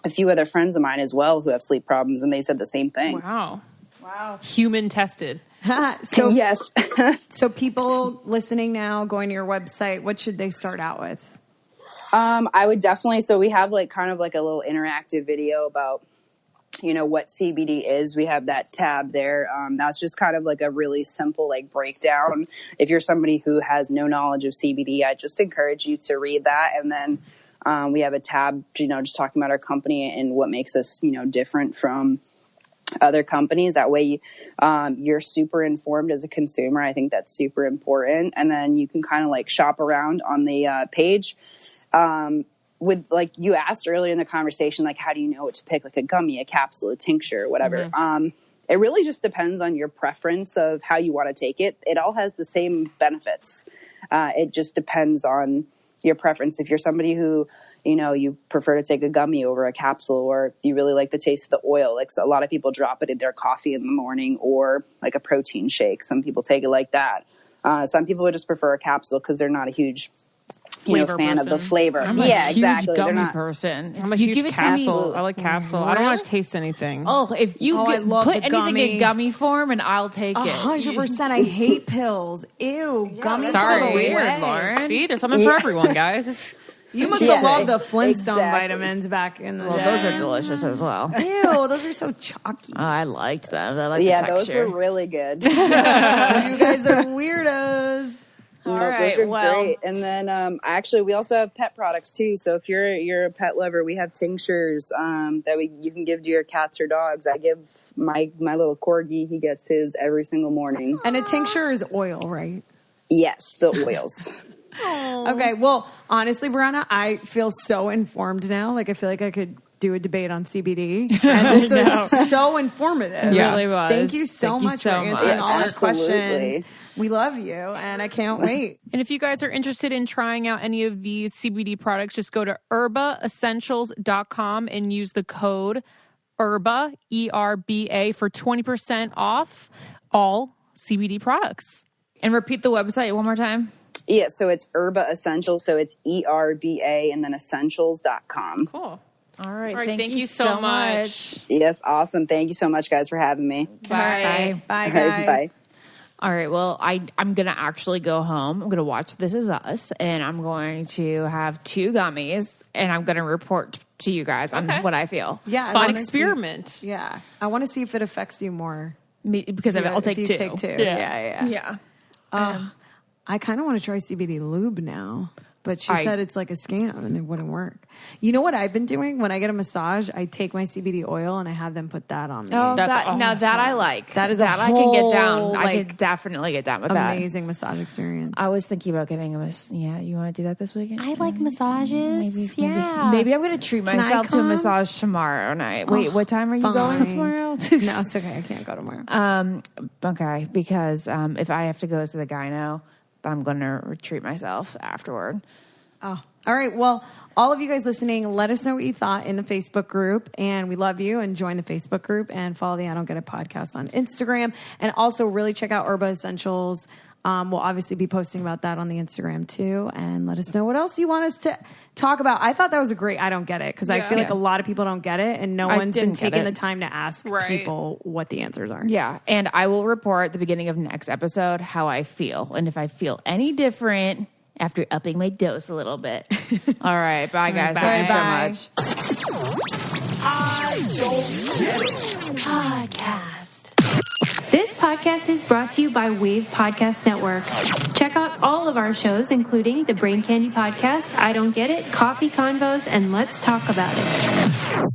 few other friends of mine as well who have sleep problems, and they said the same thing. Wow. Human tested. So Yes. So people listening now, going to your website, what should they start out with? I would definitely, so we have like kind of like a little interactive video about, what CBD is. We have that tab there. That's just kind of like a really simple like breakdown. If you're somebody who has no knowledge of CBD, I just encourage you to read that. And then we have a tab, just talking about our company and what makes us, different from other companies. That way you're super informed as a consumer. I think that's super important. And then you can kind of like shop around on the page. With like you asked earlier in the conversation, like how do you know what to pick, like a gummy, a capsule, a tincture, whatever. It really just depends on your preference of how you want to take it. It all has the same benefits. It just depends on your preference. If you're somebody who, you prefer to take a gummy over a capsule, or you really like the taste of the oil, like so a lot of people drop it in their coffee in the morning, or like a protein shake. Some people take it like that. Some people would just prefer a capsule because they're not a huge fan of the flavor. I'm a huge exactly. gummy person. I'm a you huge give it capsule. to me. I like capsule. I don't want to taste anything. Oh, if you I love put the anything gummy. in gummy form, and I'll take it. 100%. I hate pills. Ew. Gummies. Sorry, go weird, away. Lauren. See, there's something for everyone, guys. You must Yeah. have loved the Flintstone Exactly. vitamins back in the Well, day. those are delicious as well. Ew, those are so chalky. I liked them. I like Yeah, the those texture. were really good. You guys are weirdos. All No, right, those are well- great. And then actually we also have pet products too. So if you're a pet lover, we have tinctures that you can give to your cats or dogs. I give my little corgi, he gets his every single morning. And a tincture is oil, right? Yes, the oils. Okay, well, honestly, Brianna, I feel so informed now. Like, I feel like I could do a debate on CBD. And this was so informative. Yeah. It really was. Thank you so Thank you much so for answering much. all our Absolutely. questions. We love you, and I can't wait. And if you guys are interested in trying out any of these CBD products, just go to herbaessentials.com and use the code HERBA, ERBA, for 20% off all CBD products. And repeat the website one more time. Yeah, so it's Herba Essentials. So it's ERBA and then essentials.com. Cool. All right. Thank you so much. Yes, awesome. Thank you so much, guys, for having me. Bye. Bye, All guys. right, bye. All right. Well, I'm going to actually go home. I'm going to watch This Is Us, and I'm going to have 2 gummies, and I'm going to report to you guys on Okay. what I feel. Yeah, I Fun wanna experiment. See, yeah, I want to see if it affects you more. Because I'll If take you 2. Take 2. Yeah. Yeah. I kind of want to try CBD lube now, but she said it's like a scam and it wouldn't work. You know what I've been doing? When I get a massage, I take my CBD oil and I have them put that on me. Oh, That's now that I like. That is that a I can get whole, down. I like, can definitely get down with that. amazing massage experience. I was thinking about getting Yeah, you want to do that this weekend? I like massages. Yeah. Maybe I'm going to treat I myself to a come? massage tomorrow night. Wait, what time are you fine. going tomorrow? No, it's okay. I can't go tomorrow. Okay, because if I have to go to the gyno, I'm going to treat myself afterward. Oh, all right. Well, all of you guys listening, let us know what you thought in the Facebook group. And we love you. And join the Facebook group and follow the I Don't Get It podcast on Instagram. And also really check out Herba Essentials. We'll obviously be posting about that on the Instagram too. And let us know what else you want us to talk about. I thought that was a great I Don't Get It because I feel like a lot of people don't get it. And no one's been taking the time to ask people what the answers are. Yeah. And I will report at the beginning of next episode how I feel. And if I feel any different after upping my dose a little bit. All right. Bye, guys. Bye. Thank you so much. I don't get it. Podcast. This podcast is brought to you by Wave Podcast Network. Check out all of our shows, including the Brain Candy Podcast, I Don't Get It, Coffee Convos, and Let's Talk About It.